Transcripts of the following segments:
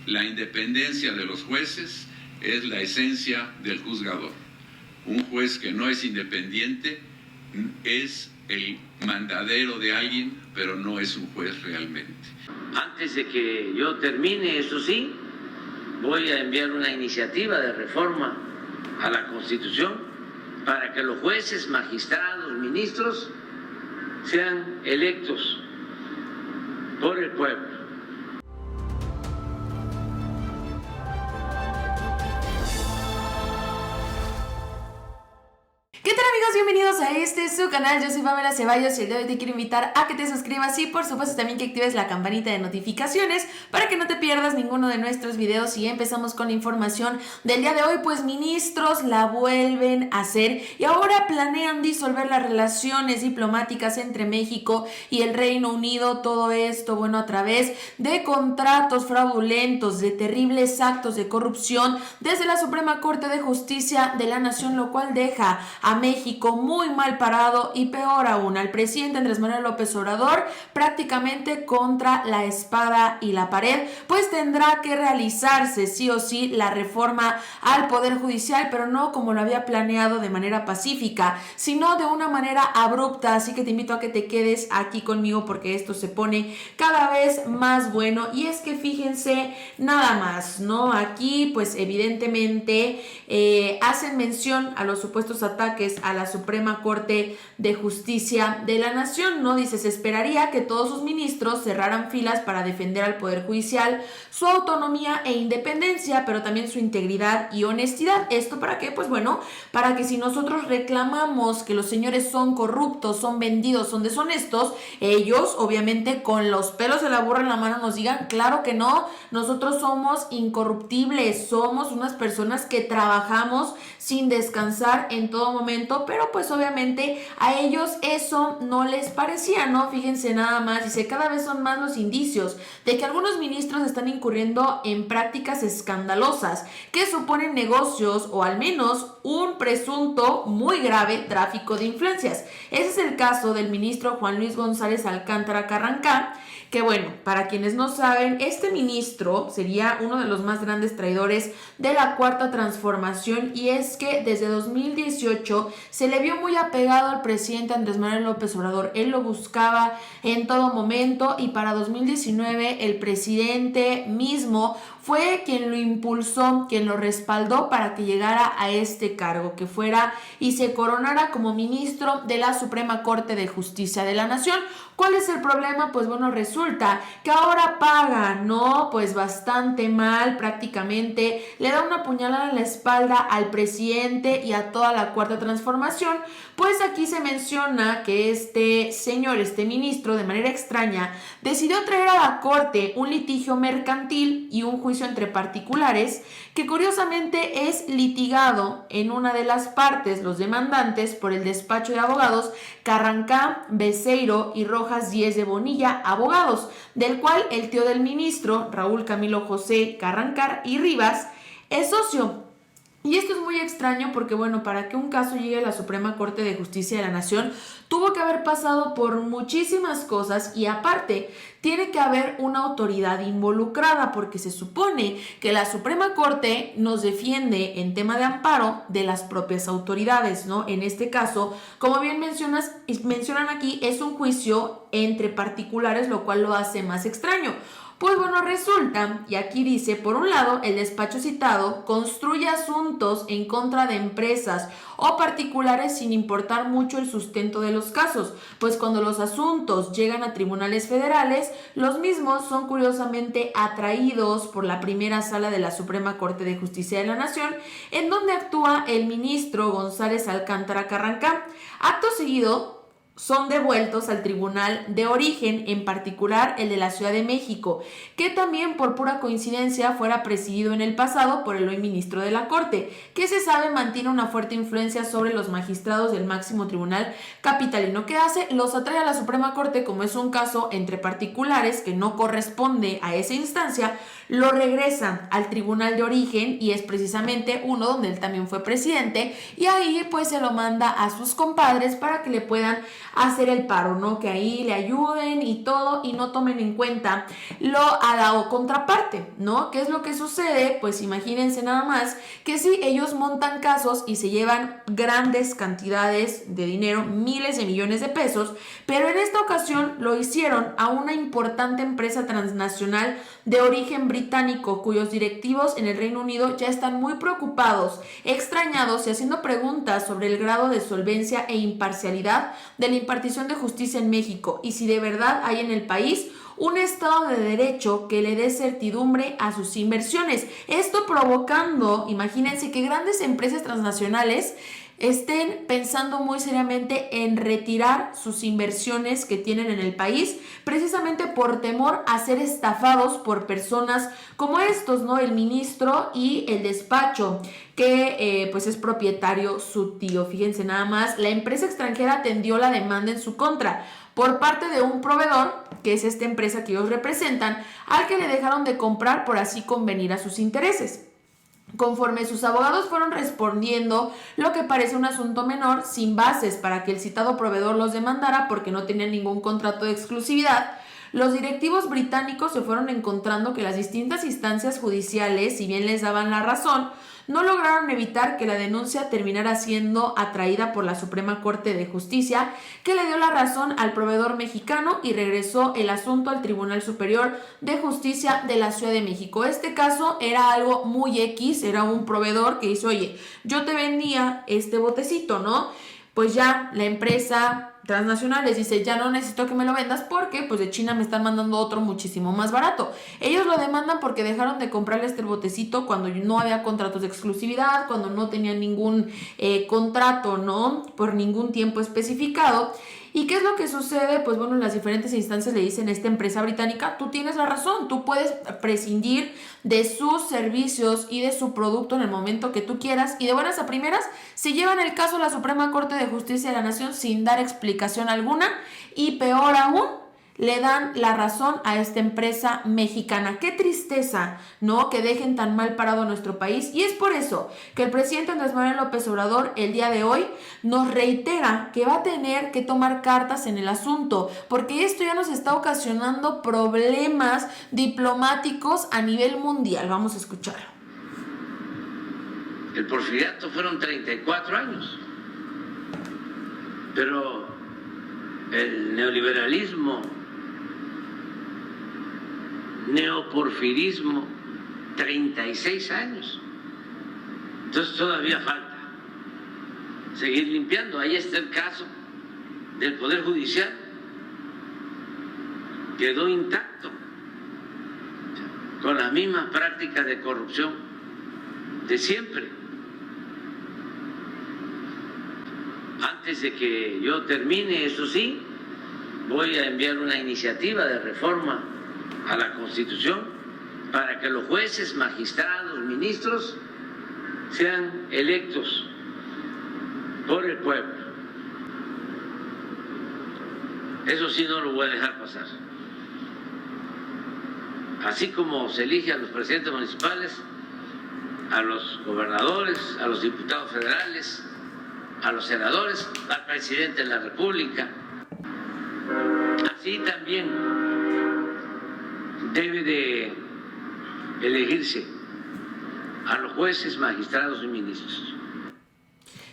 La independencia de los jueces es la esencia del juzgador. Un juez que no es independiente es el mandadero de alguien, pero no es un juez realmente. Antes de que yo termine, eso sí, voy a enviar una iniciativa de reforma a la Constitución para que los jueces, magistrados, ministros sean electos por el pueblo. ¿Qué tal, amigos? Bienvenidos a su canal. Yo soy Pamela Ceballos y el día de hoy te quiero invitar a que te suscribas y por supuesto también que actives la campanita de notificaciones para que no te pierdas ninguno de nuestros videos. Y empezamos con la información del día de hoy. Pues ministros la vuelven a hacer y ahora planean disolver las relaciones diplomáticas entre México y el Reino Unido. Todo esto, bueno, a través de contratos fraudulentos, de terribles actos de corrupción desde la Suprema Corte de Justicia de la Nación, lo cual deja a México muy mal parado y peor aún al presidente Andrés Manuel López Obrador prácticamente contra la espada y la pared, pues tendrá que realizarse sí o sí la reforma al Poder Judicial, pero no como lo había planeado de manera pacífica, sino de una manera abrupta. Así que te invito a que te quedes aquí conmigo porque esto se pone cada vez más bueno. Y es que fíjense nada más, ¿no? Aquí pues evidentemente hacen mención a los supuestos ataques a la Suprema Corte de Justicia de la Nación, ¿no? Dice, se esperaría que todos sus ministros cerraran filas para defender al Poder Judicial, su autonomía e independencia, pero también su integridad y honestidad. ¿Esto para qué? Pues bueno, para que si nosotros reclamamos que los señores son corruptos, son vendidos, son deshonestos, ellos obviamente con los pelos de la burra en la mano nos digan, claro que no, nosotros somos incorruptibles, somos unas personas que trabajamos sin descansar en todo momento, pero pues obviamente a ellos eso no les parecía, ¿no? Fíjense nada más, dice, cada vez son más los indicios de que algunos ministros están incurriendo en prácticas escandalosas que suponen negocios o al menos un presunto muy grave tráfico de influencias. Ese es el caso del ministro Juan Luis González Alcántara Carrancá, que bueno, para quienes no saben, este ministro sería uno de los más grandes traidores de la Cuarta Transformación, y es que desde 2018 se le vio muy apegado al presidente Andrés Manuel López Obrador. Él lo buscaba en todo momento y para 2019 el presidente mismo fue quien lo impulsó, quien lo respaldó para que llegara a este cargo, que fuera y se coronara como ministro de la Suprema Corte de Justicia de la Nación. ¿Cuál es el problema? Pues bueno, resulta que ahora paga, ¿no? Pues bastante mal, prácticamente le da una puñalada en la espalda al presidente y a toda la Cuarta Transformación. Pues aquí se menciona que este señor, este ministro, de manera extraña, decidió traer a la corte un litigio mercantil y un juicio entre particulares que curiosamente es litigado en una de las partes, los demandantes, por el despacho de abogados Carrancá, Beceiro y Rojas Díez de Bonilla, abogados, del cual el tío del ministro, Raúl Camilo José Carrancá y Rivas, es socio. Y esto es muy extraño porque, bueno, para que un caso llegue a la Suprema Corte de Justicia de la Nación, tuvo que haber pasado por muchísimas cosas y aparte tiene que haber una autoridad involucrada, porque se supone que la Suprema Corte nos defiende en tema de amparo de las propias autoridades, ¿no? En este caso, como bien mencionan aquí, es un juicio entre particulares, lo cual lo hace más extraño. Pues bueno, resulta, y aquí dice, por un lado, el despacho citado construye asuntos en contra de empresas o particulares sin importar mucho el sustento de los casos, pues cuando los asuntos llegan a tribunales federales, los mismos son curiosamente atraídos por la primera sala de la Suprema Corte de Justicia de la Nación, en donde actúa el ministro González Alcántara Carrancá. Acto seguido, son devueltos al tribunal de origen, en particular el de la Ciudad de México, que también por pura coincidencia fuera presidido en el pasado por el hoy ministro de la Corte, que se sabe mantiene una fuerte influencia sobre los magistrados del máximo tribunal capitalino. ¿Qué hace? Los atrae a la Suprema Corte, como es un caso entre particulares que no corresponde a esa instancia, lo regresan al tribunal de origen, y es precisamente uno donde él también fue presidente, y ahí pues se lo manda a sus compadres para que le puedan hacer el paro, ¿no? Que ahí le ayuden y todo y no tomen en cuenta a la contraparte, ¿no? ¿Qué es lo que sucede? Pues imagínense nada más que si ellos montan casos y se llevan grandes cantidades de dinero, miles de millones de pesos, pero en esta ocasión lo hicieron a una importante empresa transnacional de origen británico, cuyos directivos en el Reino Unido ya están muy preocupados, extrañados y haciendo preguntas sobre el grado de solvencia e imparcialidad de la impartición de justicia en México y si de verdad hay en el país un Estado de Derecho que le dé certidumbre a sus inversiones. Esto provocando, imagínense, que grandes empresas transnacionales estén pensando muy seriamente en retirar sus inversiones que tienen en el país, precisamente por temor a ser estafados por personas como estos, ¿no? El ministro y el despacho, que pues es propietario su tío. Fíjense nada más, la empresa extranjera atendió la demanda en su contra por parte de un proveedor, que es esta empresa que ellos representan, al que le dejaron de comprar por así convenir a sus intereses. Conforme sus abogados fueron respondiendo lo que parece un asunto menor, sin bases para que el citado proveedor los demandara porque no tenían ningún contrato de exclusividad, los directivos británicos se fueron encontrando que las distintas instancias judiciales, si bien les daban la razón, no lograron evitar que la denuncia terminara siendo atraída por la Suprema Corte de Justicia, que le dio la razón al proveedor mexicano y regresó el asunto al Tribunal Superior de Justicia de la Ciudad de México. Este caso era algo muy X, era un proveedor que dice, oye, yo te vendía este botecito, ¿no? Pues ya la empresa transnacional les dice, ya no necesito que me lo vendas porque pues de China me están mandando otro muchísimo más barato. Ellos lo demandan porque dejaron de comprarle este botecito cuando no había contratos de exclusividad, cuando no tenían ningún contrato, ¿no? Por ningún tiempo especificado. ¿Y qué es lo que sucede? Pues bueno, las diferentes instancias le dicen a esta empresa británica, tú tienes la razón, tú puedes prescindir de sus servicios y de su producto en el momento que tú quieras, y de buenas a primeras se llevan el caso a la Suprema Corte de Justicia de la Nación sin dar explicación alguna, y peor aún, le dan la razón a esta empresa mexicana. Qué tristeza, ¿no? Que dejen tan mal parado a nuestro país. Y es por eso que el presidente Andrés Manuel López Obrador el día de hoy nos reitera que va a tener que tomar cartas en el asunto, porque esto ya nos está ocasionando problemas diplomáticos a nivel mundial. Vamos a escucharlo. El porfiriato fueron 34 años, pero el neoliberalismo, neoporfirismo, 36 años. Entonces todavía falta seguir limpiando. Ahí está el caso del Poder Judicial. Quedó intacto, con las mismas prácticas de corrupción de siempre. Antes de que yo termine, eso sí, voy a enviar una iniciativa de reforma a la Constitución para que los jueces, magistrados, ministros sean electos por el pueblo. Eso sí no lo voy a dejar pasar. Así como se elige a los presidentes municipales, a los gobernadores, a los diputados federales, a los senadores, al presidente de la República, así también debe de elegirse a los jueces, magistrados y ministros.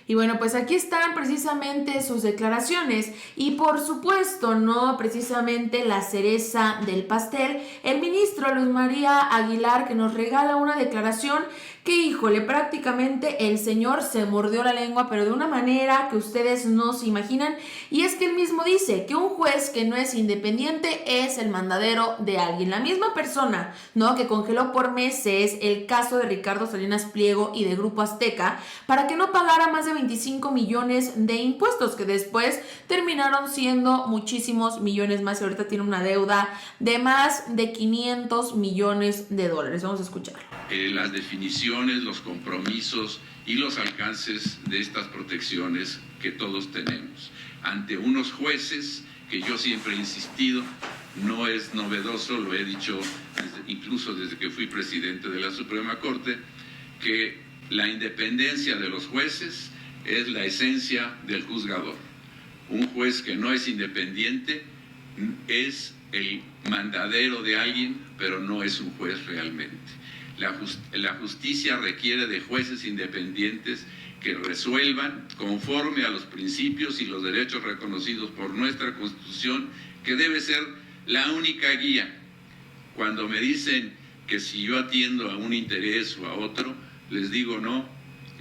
Y bueno, pues aquí están precisamente sus declaraciones y por supuesto, no precisamente la cereza del pastel, el ministro Luis María Aguilar, que nos regala una declaración que, híjole, prácticamente el señor se mordió la lengua, pero de una manera que ustedes no se imaginan, y es que él mismo dice que un juez que no es independiente es el mandadero de alguien. La misma persona, ¿no?, que congeló por meses el caso de Ricardo Salinas Pliego y de Grupo Azteca para que no pagara más de 25 millones de impuestos, que después terminaron siendo muchísimos millones más y ahorita tiene una deuda de más de 500 millones de dólares. Vamos a escucharlo. Las definiciones, los compromisos y los alcances de estas protecciones que todos tenemos ante unos jueces que yo siempre he insistido, no es novedoso, lo he dicho incluso desde que fui presidente de la Suprema Corte, que la independencia de los jueces es la esencia del juzgador. Un juez que no es independiente es el mandadero de alguien, pero no es un juez realmente. La justicia requiere de jueces independientes que resuelvan conforme a los principios y los derechos reconocidos por nuestra Constitución, que debe ser la única guía. Cuando me dicen que si yo atiendo a un interés o a otro, les digo no,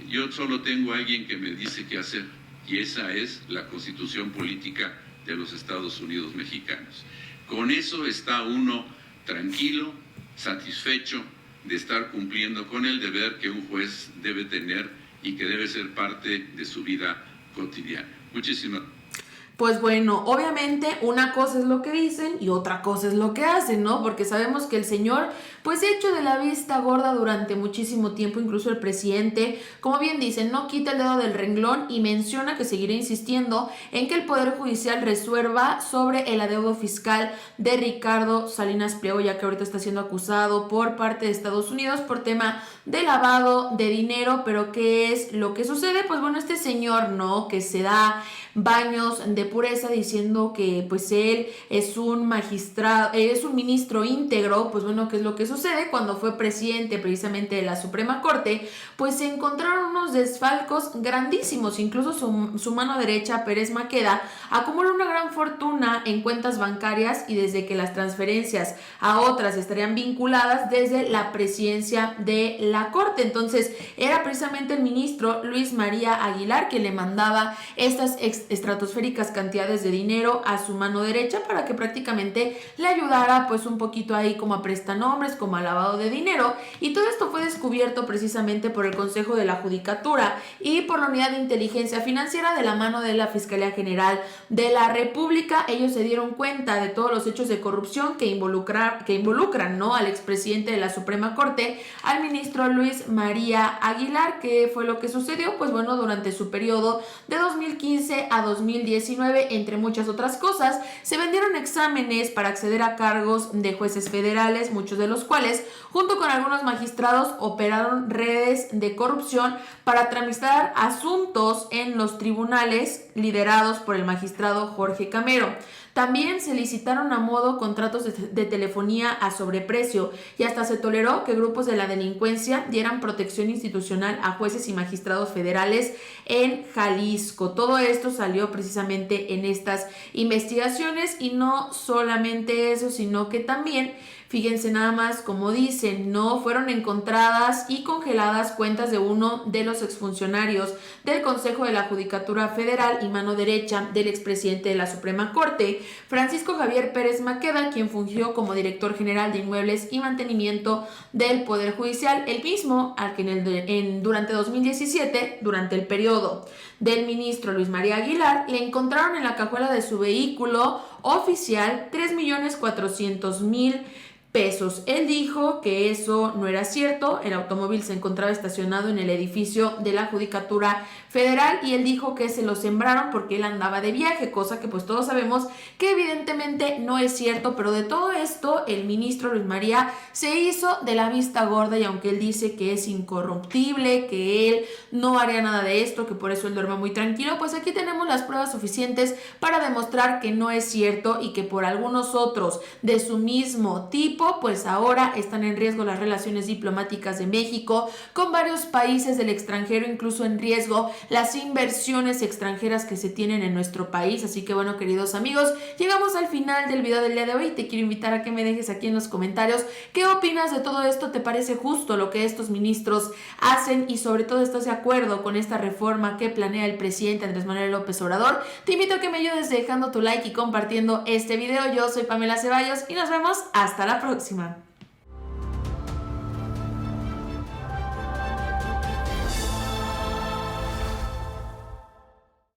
yo solo tengo a alguien que me dice qué hacer, y esa es la Constitución política de los Estados Unidos mexicanos. Con eso está uno tranquilo, satisfecho de estar cumpliendo con el deber que un juez debe tener y que debe ser parte de su vida cotidiana. Muchísimas gracias. Pues bueno, obviamente una cosa es lo que dicen y otra cosa es lo que hacen, ¿no? Porque sabemos que el señor pues se ha hecho de la vista gorda durante muchísimo tiempo, incluso el presidente, como bien dicen, no quita el dedo del renglón y menciona que seguirá insistiendo en que el Poder Judicial resuelva sobre el adeudo fiscal de Ricardo Salinas Pliego, ya que ahorita está siendo acusado por parte de Estados Unidos por tema de lavado de dinero. Pero ¿qué es lo que sucede? Pues bueno, este señor, ¿no? Que se da baños de pureza diciendo que pues él es un magistrado, es un ministro íntegro. Pues bueno, ¿qué es lo que sucede? Cuando fue presidente precisamente de la Suprema Corte, pues se encontraron unos desfalcos grandísimos. Incluso su mano derecha, Pérez Maqueda, acumuló una gran fortuna en cuentas bancarias, y desde que las transferencias a otras estarían vinculadas desde la presidencia de la Corte. Entonces era precisamente el ministro Luis María Aguilar quien le mandaba estas estratosféricas cantidades de dinero a su mano derecha para que prácticamente le ayudara pues un poquito ahí como a prestanombres, como a lavado de dinero. Y todo esto fue descubierto precisamente por el Consejo de la Judicatura y por la Unidad de Inteligencia Financiera de la mano de la Fiscalía General de la República. Ellos se dieron cuenta de todos los hechos de corrupción que involucran, ¿no?, al expresidente de la Suprema Corte, al ministro Luis María Aguilar. ¿Qué fue lo que sucedió? Pues bueno, durante su periodo de 2015 a 2019, entre muchas otras cosas, se vendieron exámenes para acceder a cargos de jueces federales, muchos de los cuales, junto con algunos magistrados, operaron redes de corrupción para tramitar asuntos en los tribunales liderados por el magistrado Jorge Camero. También se licitaron a modo contratos de telefonía a sobreprecio, y hasta se toleró que grupos de la delincuencia dieran protección institucional a jueces y magistrados federales en Jalisco. Todo esto salió precisamente en estas investigaciones, y no solamente eso, sino que también, fíjense nada más como dicen, no fueron encontradas y congeladas cuentas de uno de los exfuncionarios del Consejo de la Judicatura Federal y mano derecha del expresidente de la Suprema Corte, Francisco Javier Pérez Maqueda, quien fungió como director general de Inmuebles y Mantenimiento del Poder Judicial, el mismo al que durante 2017, durante el periodo del ministro Luis María Aguilar, le encontraron en la cajuela de su vehículo oficial 3.400.000 pesos. Él dijo que eso no era cierto. El automóvil se encontraba estacionado en el edificio de la Judicatura Federal, y él dijo que se lo sembraron porque él andaba de viaje, cosa que pues todos sabemos que evidentemente no es cierto. Pero de todo esto el ministro Luis María se hizo de la vista gorda, y aunque él dice que es incorruptible, que él no haría nada de esto, que por eso él duerme muy tranquilo, pues aquí tenemos las pruebas suficientes para demostrar que no es cierto, y que por algunos otros de su mismo tipo pues ahora están en riesgo las relaciones diplomáticas de México con varios países del extranjero, incluso en riesgo las inversiones extranjeras que se tienen en nuestro país. Así que bueno, queridos amigos, llegamos al final del video del día de hoy. Te quiero invitar a que me dejes aquí en los comentarios qué opinas de todo esto. ¿Te parece justo lo que estos ministros hacen? Y sobre todo, ¿estás de acuerdo con esta reforma que planea el presidente Andrés Manuel López Obrador? Te invito a que me ayudes dejando tu like y compartiendo este video. Yo soy Pamela Ceballos y nos vemos hasta la próxima.